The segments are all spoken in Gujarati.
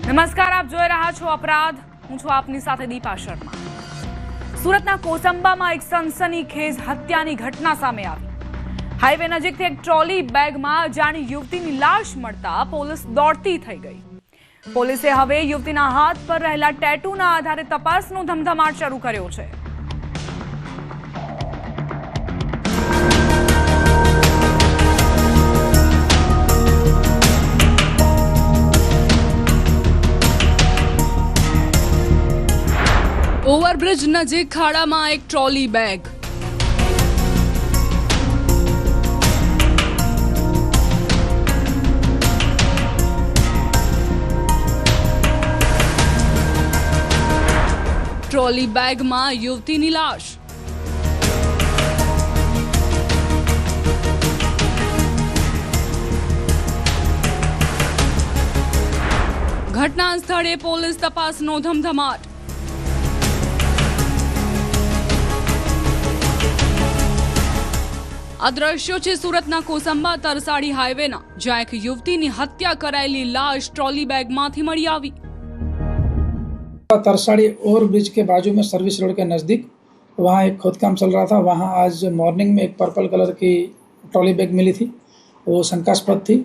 નમસ્કાર, આપ જોઈ રહ્યા છો અપરાધ. હું છું આપની સાથે દીપા શર્મા. સુરતના કોસંબામાં એક સનસનીખેજ હત્યાની ઘટના સામે આવી. હાઈવે નજીકથી એક ટ્રોલી બેગમાં જાણી યુવતીની લાશ મળતા પોલીસ દોડતી થઈ ગઈ. પોલીસે હવે યુવતીના હાથ પર રહેલા ટેટુના આધારે તપાસનો ધમધમાટ શરૂ કર્યો છે. ઓવરબ્રિજ નજીક ખાડામાં એક ટ્રોલી બેગ. ટ્રોલી બેગમાં યુવતીની લાશ. ઘટના સ્થળે પોલીસ તપાસનો ધમધમાટ. આ દ્રશ્યો છે સુરતના કોસંબા તરસાડી હાઈવેના, જ્યાં એક યુવતીની હત્યા કરાયેલી લાશ ટ્રોલી બેગમાંથી મળી આવી. तरसाड़ी ओवर ब्रिज के बाजू में सर्विस रोड के नज़दीक वहाँ एक खोदकाम चल रहा था. वहाँ आज मॉर्निंग में एक पर्पल कलर की ट्रॉली बैग मिली थी. वो शंकास्पद थी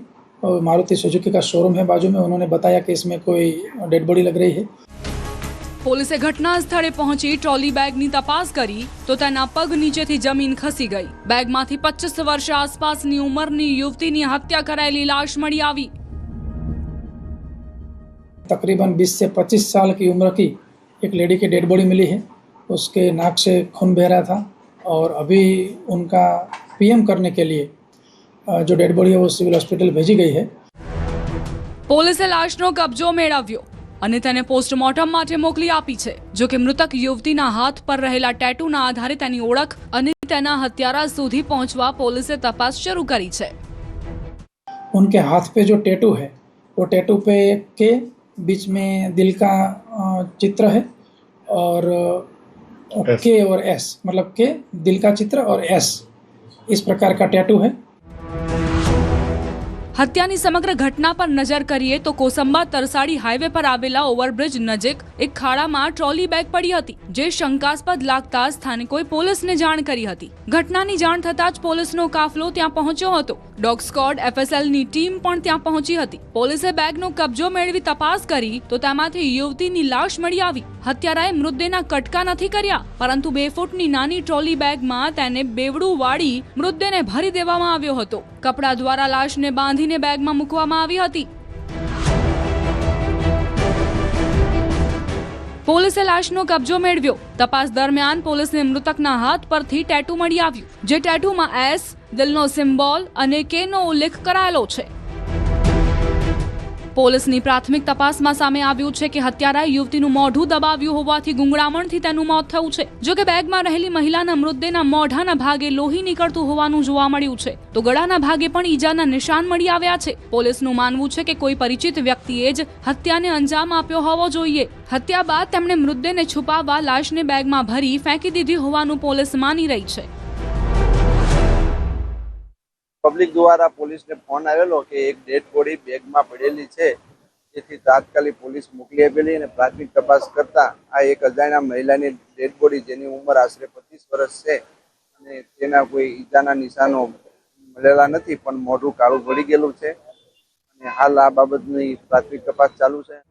और मारुति सुजुकी का शोरूम है बाजू में. उन्होंने बताया कि इसमें कोई डेड बॉडी लग रही है. પોલીસે ઘટના સ્થળે પહોંચી ટ્રોલી બેગની તપાસ કરી તો તેના પગ નીચેથી જમીન ખસી ગઈ. બેગમાંથી 25 વર્ષ આસપાસની ઉંમરની યુવતીની હત્યા કરાયેલી લાશ મળી આવી. तकरीबन 20 से 25 साल की उम्र की एक लेडी की डेड बॉडी मिली है. उसके नाक से खून बह रहा था और अभी उनका पीएम करने के लिए जो डेड बॉडी है वो सिविल हॉस्पिटल भेजी गई है. પોલીસે લાશનો કબજો મેળવ્યો અને તેને પોસ્ટમોર્ટમ માટે મોકલી આપી છે. જો કે મૃતક યુવતીના હાથ પર રહેલા ટેટુના આધારે તેની ઓળખ અને તેના હત્યારા સુધી પહોંચવા પોલીસે તપાસ શરૂ કરી છે. उनके हाथ पे जो टैटू है वो टैटू पे के बीच में दिल का चित्र है और के और एस, मतलब के दिल का चित्र और एस, इस प्रकार का टैटू है. હત્યાની સમગ્ર ઘટના પર નજર કરીએ તો કોસંબા તરસાડી હાઈવે પર આવેલા ઓવરબ્રિજ નજીક એક ખાડામાં ટ્રોલી બેગ પડી હતી, જે શંકાસ્પદ લાગતા સ્થાનિકોએ પોલીસને જાણ કરી હતી. ઘટનાની જાણ થતાં જ પોલીસનો કાફલો ત્યાં પહોંચ્યો હતો. ડોગ સ્ક્વોડ એફએસએલની ટીમ પણ ત્યાં પહોંચી હતી. પોલીસે બેગનો કબજો મેળવી તપાસ કરી તો તેમાંથી યુવતીની લાશ મળી આવી. હત્યારાએ મૃતદેહના કટકા નથી કર્યા, પરંતુ 2 ફૂટની નાની ટ્રોલી બેગમાં તેને બેવડું વાળી મૃતદેહને ભરી દેવામાં આવ્યો હતો. કપડા દ્વારા લાશને બાંધીને બેગમાં મૂકવામાં આવી હતી. પોલીસે લાશનો કબજો મેળવ્યો. તપાસ દરમિયાન પોલીસને મૃતકના હાથ પરથી ટેટુ મળી આવ્યું, જે ટેટુમાં એસ, દિલનો સિમ્બોલ અને કે નો ઉલ્લેખ કરાયેલો છે. પોલીસની પ્રાથમિક તપાસમાં સામે આવ્યું છે કે હત્યારાએ યુવતીનું મોઢું દબાવ્યું હોવાથી ગુંગળામણથી તેનું મોત થયું છે. જો કે બેગમાં રહેલી મહિલાના મૃતદેહના મોઢાના ભાગે લોહી નીકળતું હોવાનું જોવા મળ્યું છે, તો ગળાના ભાગે પણ ઈજાના નિશાન મળી આવ્યા છે. પોલીસનું માનવું છે કે કોઈ પરિચિત વ્યક્તિએ જ હત્યાને અંજામ આપ્યો હોવો જોઈએ. હત્યા બાદ તેમણે મૃતદેહને છુપાવવા લાશને બેગમાં ભરી ફેંકી દીધી હોવાનું પોલીસ માની રહી છે. પબ્લિક દ્વારા પોલીસને ફોન આવેલો કે એક ડેડ બોડી બેગમાં પડેલી છે, જેથી તાત્કાલિક પોલીસ મોકલી આપેલી અને પ્રાથમિક તપાસ કરતા આ એક અજાણ્યા મહિલાની ડેડ બોડી, જેની ઉંમર આશરે 25 વર્ષ છે અને તેના કોઈ ઈજાના નિશાનો મળેલા નથી, પણ મોઢું કાળું પડી ગયેલું છે અને હાલ આ બાબતની પ્રાથમિક તપાસ ચાલુ છે.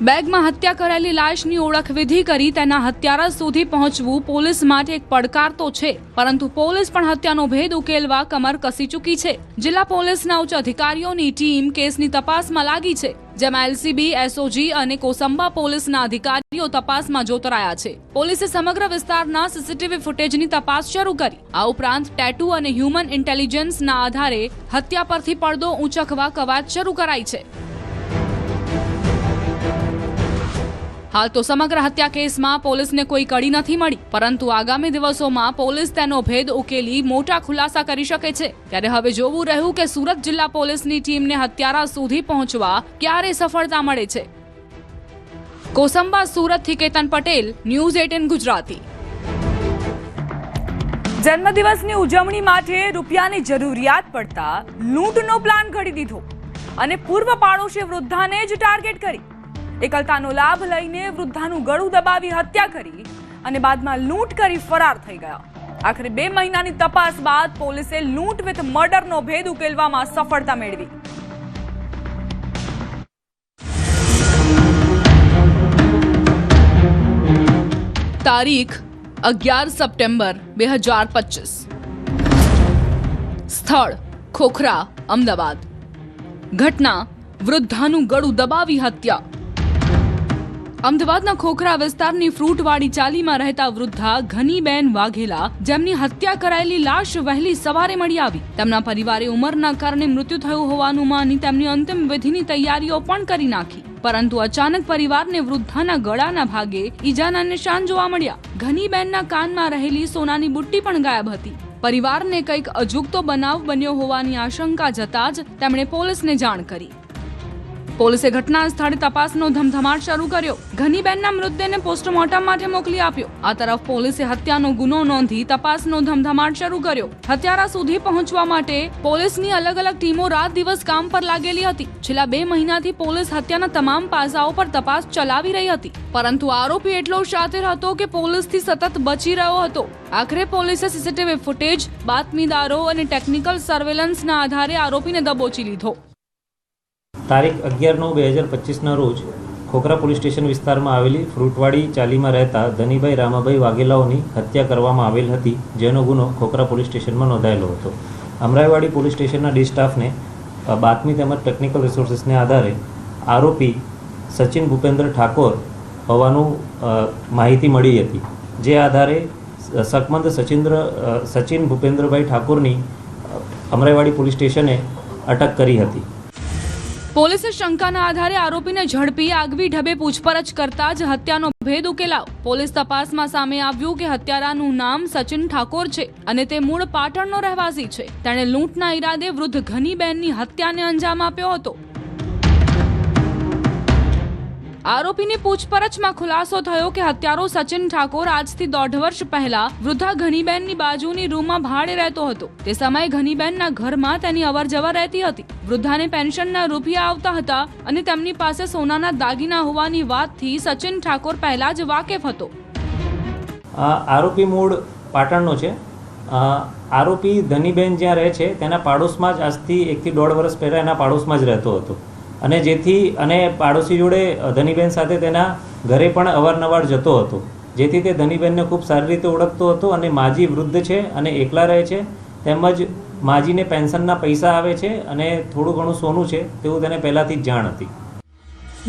બેગમાં હત્યા કરાયેલી લાશની ઓળખ વિધિ કરી તેના હત્યારા સુધી પહોંચવું પોલીસ માટે એક પડકાર તો છે, પરંતુ પોલીસ પણ હત્યાનો ભેદ ઉકેલવા કમર કસી ચૂકી છે. જિલ્લા પોલીસના ઉચ્ચ અધિકારીઓની ટીમ કેસની તપાસમાં લાગી છે, જેમાં એલસીબી, એસઓજી અને કોસંબા પોલીસના અધિકારીઓ તપાસમાં જોતરાયા છે. પોલીસે સમગ્ર વિસ્તારના સીસીટીવી ફૂટેજની તપાસ શરૂ કરી. આ ઉપરાંત ટેટુ અને હ્યુમન ઇન્ટેલિજન્સના આધારે હત્યા પરથી પડદો ઊંચકવા કવાયત શરૂ કરાઈ છે. હાલ તો સમગ્ર હત્યા કેસમાં પોલીસને કોઈ કડી નથી મળી, પરંતુ આગામી દિવસોમાં પોલીસ તેનો ભેદ ઉકેલી મોટા ખુલાસા કરી શકે છે. ત્યારે હવે જોવું રહ્યું કે સુરત જિલ્લા પોલીસની ટીમને હત્યારા સુધી પહોંચવા ક્યારે સફળતા મળે છે. કોસંબા સુરતથી કેતન પટેલ, ન્યૂઝ 18 ગુજરાતી. જન્મદિવસની ઉજવણી માટે રૂપિયાની જરૂરિયાત પડતા લૂંટનો પ્લાન ઘડી દીધો અને પૂર્વ પાડોશી વૃદ્ધાને જ ટાર્ગેટ કરી. એકલતાનો લાભ લઈને વૃદ્ધાનું ગળું દબાવી હત્યા કરી અને બાદમાં લૂંટ કરી ફરાર થઈ ગયા. આખરે 2 મહિનાની તપાસ બાદ પોલીસે લૂંટ વિથ મર્ડરનો ભેદ ઉકેલવામાં સફળતા મેળવી. તારીખ 11 સપ્ટેમ્બર 2025. સ્થળ ખોખરા, અમદાવાદ. ઘટના વૃદ્ધાનું ગળું દબાવી હત્યા. અમદાવાદના ખોખરા વિસ્તારની ફ્રૂટવાડી ચાલીમાં રહેતા વૃદ્ધા ઘનીબેન વાઘેલા, જેમની હત્યા કરાયેલી લાશ વહેલી સવારે મળી આવી. તેમના પરિવારે ઉંમરના કારણે મૃત્યુ થયું હોવાનું માની તેમની અંતિમ વિધિની તૈયારીઓ પણ કરી નાખી. પરંતુ અચાનક પરિવારને વૃદ્ધાના ગળાના ભાગે ઈજાના નિશાન જોવા મળ્યા. ઘનીબેનના કાનમાં રહેલી સોનાની બુટ્ટી પણ ગાયબ હતી. પરિવારને કંઈક અજુગતો બનાવ બન્યો હોવાની આશંકા જતા જ તેમણે પોલીસને જાણ કરી. પોલીસે ઘટના સ્થળે તપાસનો ધમધમાટ શરૂ કર્યો. ઘનીબેનના મૃતદેહને પોસ્ટમોર્ટમ માટે મોકલી આપ્યો. આ તરફ પોલીસે હત્યાનો ગુનો નોંધી તપાસનો ધમધમાટ શરૂ કર્યો. હત્યારા સુધી પહોંચવા માટે પોલીસની અલગ અલગ ટીમો રાત દિવસ કામ પર લાગેલી હતી. છેલ્લા 2 મહિનાથી પોલીસ હત્યાના તમામ પાસાઓ પર તપાસ ચલાવી રહી હતી, પરંતુ આરોપી એટલો શાતિર હતો કે પોલીસથી સતત બચી રહ્યો હતો. આખરે પોલીસે સીસીટીવી ફૂટેજ, બાતમીદારો અને ટેકનિકલ સર્વેલન્સના આધારે આરોપીને દબોચી લીધો. તારીખ 11/9/2025ના રોજ ખોખરા પોલીસ સ્ટેશન વિસ્તારમાં આવેલી ફ્રૂટવાડી ચાલીમાં રહેતા ધનીભાઈ રામાભાઈ વાઘેલાઓની હત્યા કરવામાં આવેલ હતી, જેનો ગુનો ખોખરા પોલીસ સ્ટેશનમાં નોંધાયેલો હતો. અમરાઈવાડી પોલીસ સ્ટેશનના ડી સ્ટાફને બાતમી તેમજ ટેકનિકલ રિસોર્સિસને આધારે આરોપી સચિન ભૂપેન્દ્ર ઠાકોર હોવાનું માહિતી મળી હતી. જે આધારે શકમંદ સચિન ભૂપેન્દ્રભાઈ ઠાકોરની અમરાઈવાડી પોલીસ સ્ટેશને અટક કરી હતી. પોલીસે શંકાના આધારે આરોપીને ઝડપી આગવી ઢબે પૂછપરછ કરતા જ હત્યાનો ભેદ ઉકેલાયો. પોલીસ તપાસમાં સામે આવ્યું કે હત્યારાનું નામ સચિન ઠાકોર છે અને તે મૂળ પાટણનો રહેવાસી છે. તેણે લૂંટના ઈરાદે વૃદ્ધ ઘનીબેનની હત્યાને અંજામ આપ્યો હતો. આરોપીની પૂછપરછમાં ખુલાસો થયો કે હત્યારો સચિન ઠાકોર આજથી 1.5 વર્ષ પહેલા વૃદ્ધા ઘનીબેનની બાજુની રૂમમાં ભાડે રહેતો હતો. તે સમયે ઘનીબેનના ઘરમાં તેની અવરજવર રહેતી હતી. વૃદ્ધાને પેન્શનના રૂપિયા આવતા હતા અને તેમની પાસે સોનાના દાગીના હોવાની વાતથી સચિન ઠાકોર પહેલા જ વાકેફ હતો. આરોપી મૂળ પાટણનો છે. આરોપી ધનીબેન જ્યાં રહે છે તેના પાડોશમાં જ આજથી 1 થી 1.5 વર્ષ પહેલાં એના પાડોશમાં જ રહેતો હતો અને જેથી પાડોશી જોડે ધનીબેન સાથે તેના ઘરે પણ અવારનવાર જતો હતો, જેથી તે ધનીબેનને ખૂબ સારી રીતે ઓળખતો હતો. અને માજી વૃદ્ધ છે અને એકલા રહે છે, તેમજ માજીને પેન્શનના પૈસા આવે છે અને થોડું ઘણું સોનું છે તેવું તેને પહેલાંથી જ જાણ હતી.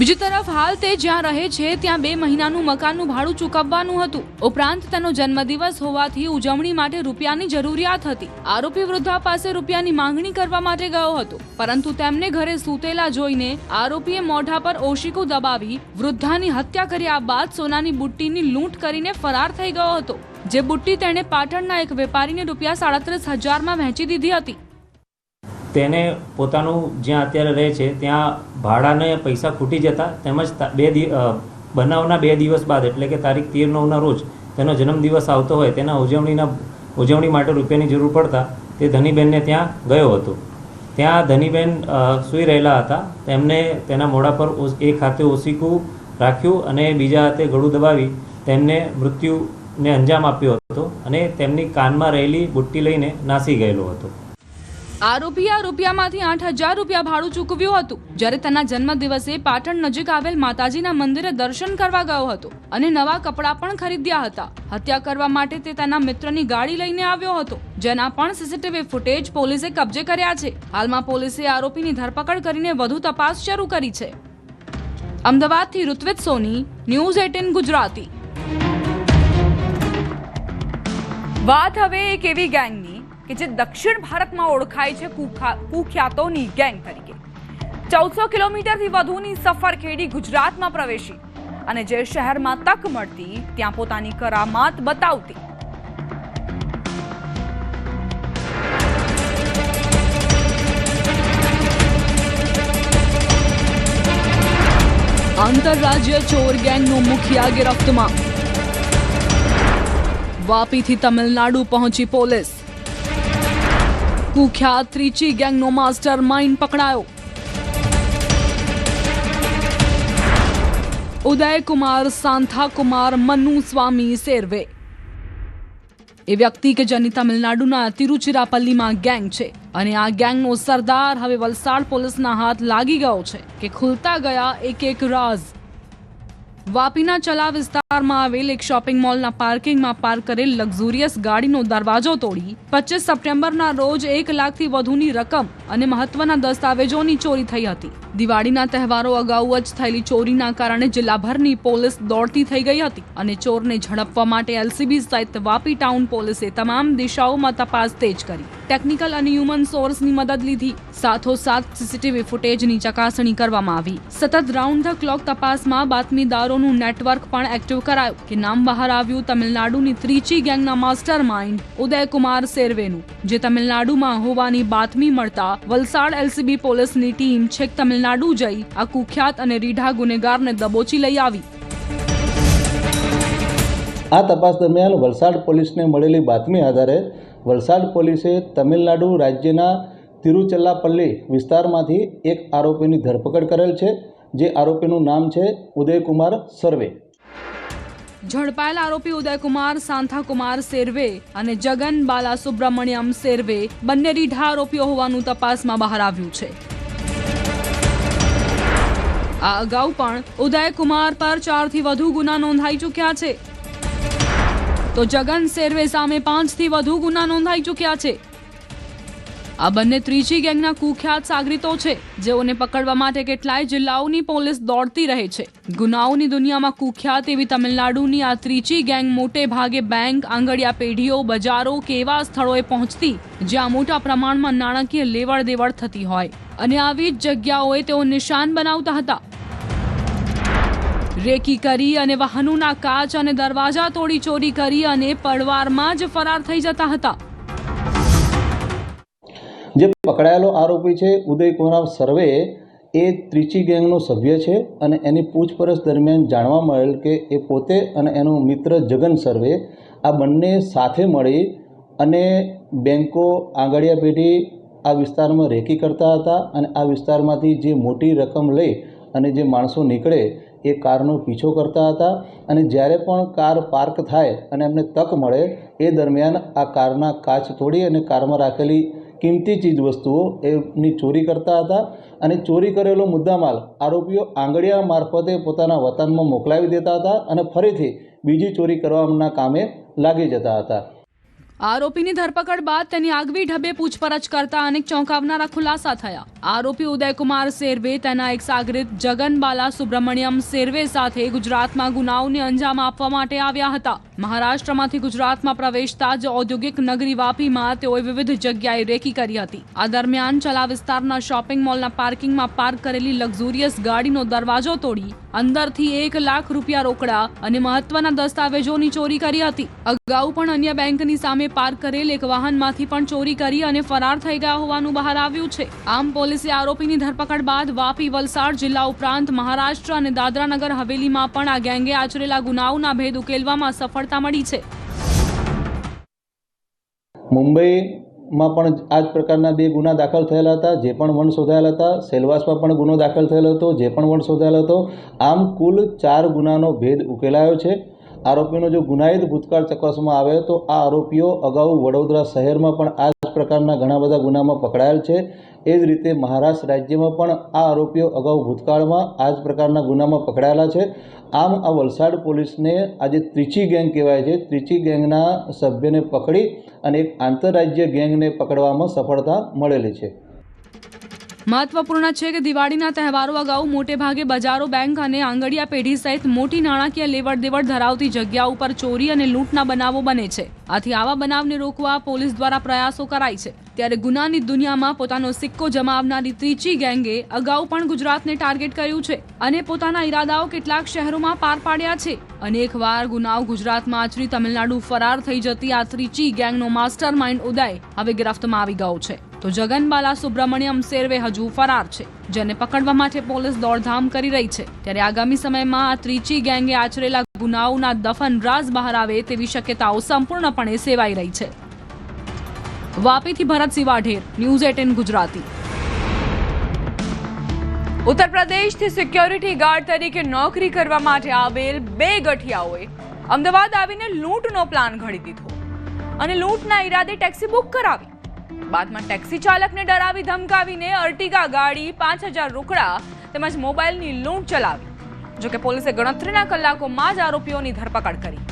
બીજી તરફ હાલ તે જ્યાં રહે છે ત્યાં 2 મહિનાનું મકાનનું ભાડું ચૂકવવાનું હતું. ઉપરાંત તેનો જન્મદિવસ હોવાથી ઉજવણી માટે રૂપિયાની જરૂરિયાત હતી. આરોપી વૃદ્ધા પાસે રૂપિયાની માંગણી કરવા માટે ગયો હતો, પરંતુ તેમને ઘરે સૂતેલા જોઈને આરોપીએ મોઢા પર ઓશિકું દબાવી વૃદ્ધાની હત્યા કર્યા બાદ સોનાની બુટ્ટીની લૂંટ કરીને ફરાર થઈ ગયો હતો. જે બુટ્ટી તેણે પાટણના એક વેપારીને ₹37,000માં વહેંચી દીધી હતી. તેને પોતાનું જ્યાં અત્યારે રહે છે ત્યાં ભાડાને પૈસા ખૂટી જતા, તેમજ બનાવના 2 દિવસ બાદ એટલે કે તારીખ 13/9ના રોજ તેનો જન્મદિવસ આવતો હોય, તેના ઉજવણી માટે રૂપિયાની જરૂર પડતા તે ધનીબેનને ત્યાં ગયો હતો. ત્યાં ધનીબેન સૂઈ રહેલા હતા. તેમને તેના મોઢા પર એક હાથે ઓશિકું રાખ્યું અને બીજા હાથે ગળું દબાવી તેમને મૃત્યુને અંજામ આપ્યો હતો અને તેમની કાનમાં રહેલી બુટ્ટી લઈને નાસી ગયેલો હતો. આરોપીએ આ રૂપિયામાંથી 8,000 રૂપિયા ભાડું ચૂકવ્યું હતું. જ્યારે તેના જન્મદિવસે પાટણ નજીક આવેલ માતાજીના મંદિરે દર્શન કરવા ગયો હતો અને નવા કપડાં પણ ખરીદ્યા હતા. હત્યા કરવા માટે તે તેના મિત્રની ગાડી લઈને આવ્યો હતો, જેના પણ સીસીટીવી ફૂટેજ પોલીસે કબજે કર્યા છે. હાલમાં પોલીસે આરોપીની ધરપકડ કરીને વધુ તપાસ શરૂ કરી છે. અમદાવાદથી ઋત્વિજ સોની, ન્યૂઝ 18 ગુજરાતી. વાત હવે એક એવી ગેંગની કે જે દક્ષિણ ભારતમાં ઓળખાય છે કુખ્યાતોની ગેંગ તરીકે. 1400 કિલોમીટરથી વધુની સફર ખેડી ગુજરાતમાં પ્રવેશી અને જે શહેરમાં તક મળતી ત્યાં પોતાની કરામાત બતાવતી. આંતરરાજ્ય ચોર ગેંગનો મુખિયા ગિરફ્તમાં. વાપીથી તમિલનાડુ પહોંચી પોલીસ. કુખ્યાત ત્રિચી ગેંગનો માસ્ટર માઇન્ડ પકડાયો. ઉદય કુમાર, સાંથા કુમાર, મન્નુ સ્વામી સેર્વે એ વ્યક્તિ કે જેની તમિલનાડુના તિરુચિરાપલ્લીમાં ગેંગ છે અને આ ગેંગનો સરદાર હવે વલસાડ પોલીસના હાથ લાગી ગયો છે કે ખુલતા ગયા એક રાઝ. વાપીના ચલા વિસ્તારમાં આવેલ એક શોપિંગ મોલના પાર્કિંગમાં પાર્ક કરેલ લક્ઝુરિયસ ગાડીનો દરવાજો તોડી 25 સપ્ટેમ્બરના રોજ 1 લાખથી વધુની રકમ અને મહત્વના દસ્તાવેજોની ચોરી થઈ હતી. દિવાળીના તહેવારો અગાઉ જ થયેલી ચોરીના કારણે જિલ્લાભરની પોલીસ દોડતી થઈ ગઈ હતી અને ચોરને ઝડપવા માટે એલસીબી સહિત વાપી ટાઉન પોલીસે તમામ દિશાઓમાં તપાસ તેજ કરી. ટેકનિકલ અને હ્યુમન સોર્સની મદદ લીધી. સાથોસાથ સીસીટીવી ફૂટેજની ચકાસણી કરવામાં આવી. સતત રાઉન્ડ ધ ક્લોક તપાસમાં બાતમીદારોનું નેટવર્ક પણ એક્ટિવ કરાયું કે નામ બહાર આવ્યું તમિલનાડુની ત્રિચી ગેંગના માસ્ટર માઇન્ડ ઉદયકુમાર સેર્વેનું, જે તમિલનાડુમાં હોવાની બાતમી મળતા વલસાડ એલસીબી પોલીસની ટીમ છેક તમિલનાડુ જઈ આ કુખ્યાત અને રીઢા ગુનેગારને દબોચી લઈ આવી. આ તપાસ દરમિયાન વલસાડ પોલીસને મળેલી બાતમી આધારે વલસાડ પોલીસે તમિલનાડુ રાજ્યના તિરુચિરાપલ્લી વિસ્તારમાંથી એક આરોપીની ધરપકડ કરેલ છે, જે આરોપીનું નામ છે ઉદયકુમાર સર્વે. ઝડપાયેલ આરોપી ઉદયકુમાર, સાંથાકુમાર સેર્વે અને જગન બાલાસુબ્રમણ્યમ સેર્વે બંને રીઢા આરોપીઓ હોવાનું તપાસમાં બહાર આવ્યું છે. આ અગાઉ પણ ઉદયકુમાર પર 4 થી વધુ ગુના નોંધાઈ ચૂક્યા છે, તો જગન સેર્વે સામે 5 થી વધુ ગુના નોંધાઈ ચૂક્યા છે. આ બંને ત્રિચી ગેંગના કુખ્યાત સાગરીતો છે, જેઓને પકડવા માટે કેટલાય જિલ્લાઓની પોલીસ દોડતી રહે છે. ગુનાઓની દુનિયામાં કુખ્યાત એવી તમિલનાડુની આ ત્રિચી ગેંગ મોટે ભાગે બેંક, આંગડિયા પેઢીઓ, બજારો કે એવા સ્થળોએ પહોંચતી જ્યાં મોટા પ્રમાણમાં નાણાકીય લેવડ દેવડ થતી હોય અને આવી જ જગ્યાઓએ તેઓ નિશાન બનાવતા હતા. રેકી કરી અને વાહનોના કાચ અને દરવાજા તોડી ચોરી કરી અને પડવારમાં જ ફરાર થઈ જતા હતા. જે પકડાયેલો આરોપી છે ઉદયકુમાર સર્વે એ ત્રિચી ગેંગનો સભ્ય છે અને એની પૂછપરછ દરમિયાન જાણવા મળેલ કે એ પોતે અને એનો મિત્ર જગન સર્વે આ બંને સાથે મળી અને બેંકો, આંગડિયા પેઢી આ વિસ્તારમાં રેકી કરતા હતા અને આ વિસ્તારમાંથી જે મોટી રકમ લઈ અને જે માણસો નીકળે એ કારનો પીછો કરતા હતા અને જ્યારે પણ કાર પાર્ક થાય અને એમને તક મળે એ દરમિયાન આ કારના કાચ તોડી અને કારમાં રાખેલી કિંમતી ચીજ વસ્તુઓ એની ચોરી કરતા હતા અને ચોરી કરેલો મુદ્દામાલ આરોપીઓ આંગડિયા મારફતે પોતાના વતનમાં મોકલાવી દેતા હતા અને ફરીથી બીજી ચોરી કરવાના કામે લાગી જતા હતા. આરોપીની ધરપકડ બાદ તેની આગવી ઢબે પૂછપરછ કરતા અનેક ચોંકાવનારા ખુલાસા થયા. આરોપી ઉદયકુમાર સેર્વે તેના એક સાગરીત જગન બાલાસુબ્રમણ્યમ સેર્વે સાથે ગુજરાતમાં ગુનાઓને અંજામ આપવા માટે આવ્યા હતા. મહારાષ્ટ્રમાંથી ગુજરાતમાં પ્રવેશતા જ ઔદ્યોગિક નગરી વાપીમાં તેઓએ વિવિધ જગ્યાએ રેકી કરી હતી. આ દરમિયાન ચલા વિસ્તારના શોપિંગ મોલના પાર્કિંગમાં પાર્ક કરેલી લક્ઝુરિયસ ગાડીનો દરવાજો તોડી અંદરથી 1 લાખ રૂપિયા રોકડા અને મહત્વના દસ્તાવેજોની ચોરી કરી હતી. અગાઉ પણ અન્ય બેંકની સામે પાર્ક કરેલ એક વાહનમાંથી પણ ચોરી કરી અને ફરાર થઈ ગયા હોવાનું બહાર આવ્યું છે. આમ પોલીસે આરોપીની ધરપકડ બાદ વાપી, વલસાડ જિલ્લા ઉપરાંત મહારાષ્ટ્ર અને દાદરાનગર હવેલીમાં પણ આ ગેંગે આચરેલા ગુનાઓના ભેદ ઉકેલવામાં સફળતા મળી છે. મુંબઈમાં પણ આ જ પ્રકારના 2 ગુના દાખલ થયેલા હતા, જે પણ વણ શોધાયેલા હતા. સેલવાસમાં પણ ગુનો દાખલ થયેલો હતો, જે પણ વણ શોધાયેલો હતો. આમ કુલ 4 ગુનાનો ભેદ ઉકેલાયો છે. આરોપીનો જો ગુનાહિત ભૂતકાળ ચકાસવામાં આવે તો આ આરોપીઓ અગાઉ વડોદરા શહેરમાં પણ આ જ પ્રકારના ઘણા બધા ગુનામાં પકડાયેલ છે. એ જ રીતે મહારાષ્ટ્ર રાજ્યમાં પણ આ આરોપીઓ અગાઉ ભૂતકાળમાં આ જ પ્રકારના ગુનામાં પકડાયેલા છે. આમ આ વલસાડ પોલીસને આજે ત્રિચી ગેંગ કહેવાય છે, ત્રિચી ગેંગના સભ્યને પકડી અને એક આંતરરાજ્ય ગેંગને પકડવામાં સફળતા મળેલી છે. મહત્વપૂર્ણ છે કે દિવાળીના તહેવારો અગાઉ મોટે ભાગે બજારો, બેંક અને આંગડિયા પેઢી સહિત મોટી નાણાકીય લેવડ દેવડ ધરાવતી જગ્યા ઉપર ચોરી અને લૂંટના બનાવો બને છે. આથી આવા બનાવને રોકવા પોલીસ દ્વારા પ્રયાસો કરાય છે. ત્યારે ગુનાની દુનિયામાં પોતાનો સિક્કો જમાવનારી ત્રિચી ગેંગે અગાઉ પણ ગુજરાતને ટાર્ગેટ કર્યું છે અને પોતાના ઈરાદાઓ કેટલાક શહેરોમાં પાર પાડ્યા છે. અનેકવાર ગુનાઓ ગુજરાતમાં આચરી તમિલનાડુ ફરાર થઈ જતી આ ત્રિચી ગેંગનો માસ્ટર માઇન્ડ ઉદય હવે ગિરફ્તમાં આવી ગયો છે, તો જગન બાલાસુબ્રમણ્યમ સેર્વે હજુ ફરાર છે, જેને પકડવા માટે પોલીસ દોડધામ કરી રહી છે. ત્યારે આગામી સમયમાં આ ત્રિચી ગેંગે આચરેલા ગુનાઓના દફન રાઝ બહાર આવે તેવી શક્યતાઓ સંપૂર્ણપણે સેવાઈ રહી છે. વાપીથી ભરત સિવાઢેર, ન્યૂઝ 18 ગુજરાતી. ઉત્તર પ્રદેશથી સિક્યોરિટી ગાર્ડ તરીકે નોકરી કરવા માટે આવેલ 2 ગઠિયાઓએ અમદાવાદ આવીને લૂંટનો પ્લાન ઘડી દીધો અને લૂંટના ઈરાદે ટેક્સી બુક કરાવી. બાદમાં ટેક્સી ચાલકને ડરાવી ધમકાવીને અર્ટિગા ગાડી 5000 રોકડા તેમજ મોબાઈલની લૂંટ ચલાવી. જોકે પોલીસે ગણતરીના કલાકોમાં જ આરોપીઓની ધરપકડ કરી.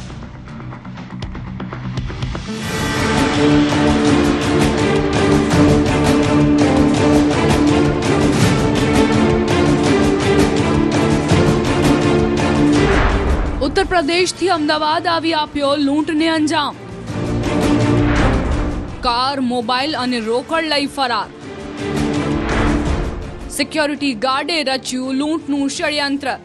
ઉત્તર પ્રદેશથી અમદાવાદ આવી આપ્યો લૂંટને અંજામ. કાર, મોબાઈલ અને રોકડ લઈ ફરાર. સિક્યોરિટી ગાર્ડે રચ્યું લૂંટનું ષડયંત્ર.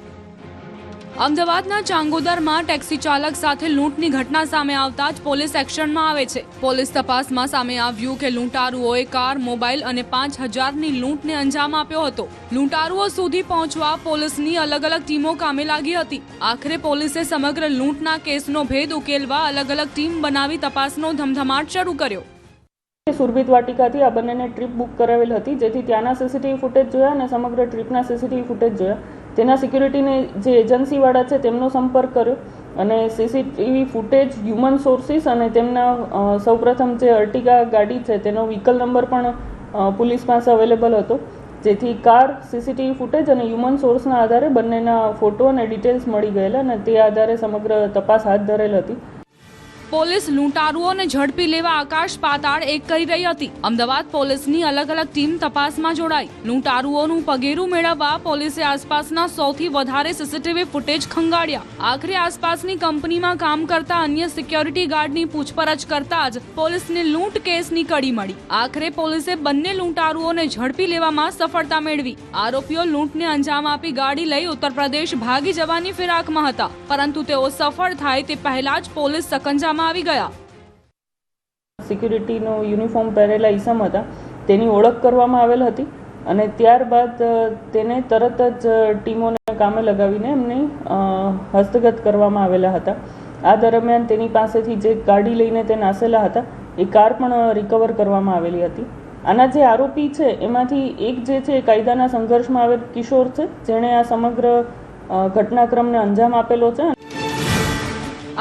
અમદાવાદના ચાંગોદરમાં ટેક્સી ચાલક સાથે લૂંટની ઘટના સામે આવતા જ પોલીસ એક્શનમાં આવે છે. પોલીસ તપાસમાં સામે આવ્યું કે લૂંટારુઓએ કાર, મોબાઈલ અને 5000ની લૂંટને અંજામ આપ્યો હતો. લૂંટારુઓ સુધી પહોંચવા પોલીસની અલગ અલગ ટીમો કામે લાગી હતી. આખરે પોલીસે સમગ્ર લૂંટના કેસનો ભેદ ઉકેલવા અલગ અલગ ટીમ બનાવી તપાસનો ધમધમાટ શરૂ કર્યો. સુરભીત વાટિકાથી આ બંનેને ટ્રીપ બુક કરાવેલ હતી, જેથી ત્યાંના સીસીટીવી ફૂટેજ જોયા અને સમગ્ર ટ્રીપના સીસીટીવી ફૂટેજ જોયા. તેના સિક્યુરિટીની જે એજન્સીવાળા છે તેમનો સંપર્ક કર્યો અને સીસીટીવી ફૂટેજ, હ્યુમન સોર્સિસ અને તેમના સૌપ્રથમ જે અર્ટિગા ગાડી છે તેનો વ્હીકલ નંબર પણ પોલીસ પાસે અવેલેબલ હતો. જેથી કાર, સીસીટીવી ફૂટેજ અને હ્યુમન સોર્સના આધારે બંનેના ફોટો અને ડિટેલ્સ મળી ગયેલા અને તે આધારે સમગ્ર તપાસ હાથ ધરેલ હતી. પોલીસ લૂંટારુઓને ઝડપી લેવા આકાશ પાતાળ એક કરી રહી હતી. અમદાવાદ પોલીસની અલગ અલગ ટીમ તપાસમાં જોડાઈ. લૂંટારુઓનું પગેરું મેળવવા પોલીસે આસપાસના 100થી વધારે સીસીટીવી ફૂટેજ ખંગાળ્યા. આખરે આસપાસની કંપનીમાં કામ કરતા અન્ય સિક્યોરિટી ગાર્ડની પૂછપરછ કરતા જ પોલીસને લૂંટ કેસની કડી મળી. આખરે પોલીસે બંને લૂંટારુઓને ઝડપી લેવામાં સફળતા મેળવી. આરોપીઓ લૂંટને અંજામ આપી ગાડી લઈ ઉત્તર પ્રદેશ ભાગી જવાની ફિરાકમાં હતા, પરંતુ તેઓ સફળ થાય તે પહેલા જ પોલીસ સકંજામાં આવી ગયા. સિક્યુરિટીનો યુનિફોર્મ પહેરેલા ઈસમ હતા, તેની ઓળખ કરવામાં આવેલ હતી અને ત્યારબાદ તેને તરત જ ટીમોને કામે લગાવીને એમની હસ્તગત કરવામાં આવેલા હતા. આ દરમિયાન તેની પાસેથી જે ગાડી લઈને તે નાસેલા હતા એ કાર પણ રિકવર કરવામાં આવેલી હતી. આના જે આરોપી છે એમાંથી એક જે છે કાયદાના સંઘર્ષમાં આવેલ કિશોર છે, જેણે આ સમગ્ર ઘટનાક્રમને અંજામ આપેલો છે.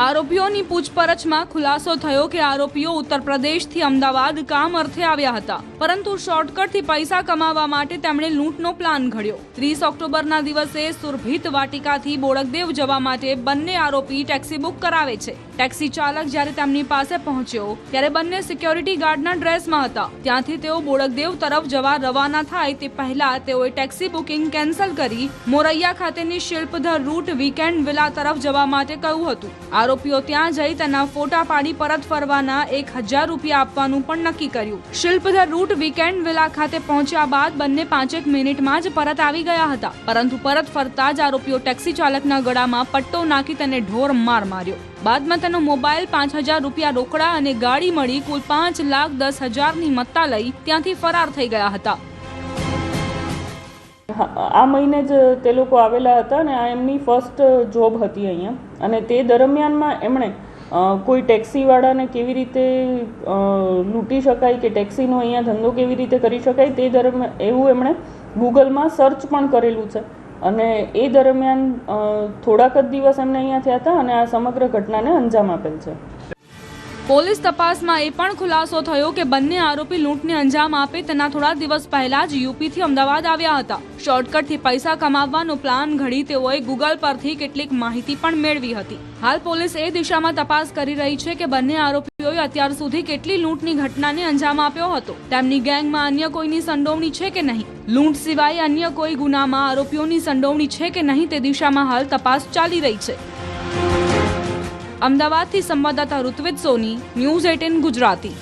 આરોપીઓની પૂછપરછમાં ખુલાસો થયો કે આરોપીઓ ઉત્તર પ્રદેશથી અમદાવાદ કામ અર્થે આવ્યા હતા, પરંતુ શોર્ટકટથી પૈસા કમાવા માટે તેમણે લૂંટનો પ્લાન ઘડ્યો. 30 ઓક્ટોબરના દિવસે સુરભીત વાટિકાથી બોડકદેવ જવા માટે બંને આરોપી ટેક્સી બુક કરાવે છે. ટેક્સી ચાલક જ્યારે તેમની પાસે પહોંચ્યો ત્યારે બંને સિક્યોરિટી ગાર્ડના ડ્રેસમાં હતા. ત્યાંથી તેઓ બોડકદેવ તરફ જવા રવાના થાય તે પહેલા તેઓએ ટેક્સી બુકિંગ કેન્સલ કરી મોરૈયા ખાતેની શિલ્પધર રૂટ વીકેન્ડ વિલા તરફ જવા માટે કહ્યું હતું. આરોપીઓ ત્યાં જઈ તેના ફોટા પાડી પરત ફરવાના 1000 રૂપિયા આપવાનું પણ નક્કી કર્યું. શિલ્પધર રૂટ વીકેન્ડ વિલા ખાતે પહોંચ્યા બાદ બંને 5 મિનિટમાં જ પરત આવી ગયા હતા, પરંતુ પરત ફરતા જ આરોપીઓ ટેક્સી ચાલકના ગળામાં પટ્ટો નાખી તેને ઢોર માર માર્યો. બાદમાં તેનો મોબાઈલ, 5000 રૂપિયા રોકડા અને ગાડી મળી કુલ 5,10,000ની મત્તા લઈ ત્યાંથી ફરાર થઈ ગયા હતા. આ મહિને જ તે લોકો આવેલા હતા અને આ એમની ફર્સ્ટ જોબ હતી અહીંયા અને તે દરમિયાનમાં એમણે કોઈ ટેક્સીવાળાને કેવી રીતે લૂંટી શકાય કે ટેક્સીનો અહીંયા ધંધો કેવી રીતે કરી શકાય તે દરમિયાન એવું એમણે ગૂગલમાં સર્ચ પણ કરેલું છે અને એ દરમિયાન થોડાક જ દિવસ એમને અહીંયા થયા હતા અને આ સમગ્ર ઘટનાને અંજામ આપેલ છે. પોલીસ તપાસમાં એ પણ ખુલાસો થયો કે બંને આરોપી લૂંટને અંજામ આપે તેના થોડા દિવસ પહેલા જ યુપીથી અમદાવાદ આવ્યા હતા. શોર્ટકટથી પૈસા કમાવવાનો પ્લાન ઘડી તેઓએ ગૂગલ પરથી કેટલીક માહિતી પણ મેળવી હતી. હાલ પોલીસ એ દિશામાં તપાસ કરી રહી છે કે બંને આરોપીઓએ અત્યાર સુધી કેટલી લૂંટની ઘટનાને અંજામ આપ્યો હતો, તેમની ગેંગમાં અન્ય કોઈની સંડોવણી છે કે નહીં, લૂંટ સિવાય અન્ય કોઈ ગુનામાં આરોપીઓની સંડોવણી છે કે નહીં તે દિશામાં હાલ તપાસ ચાલી રહી છે. અમદાવાદથી સંવાદદાતા ઋત્વિજ સોની, ન્યૂઝ 18 ગુજરાતી.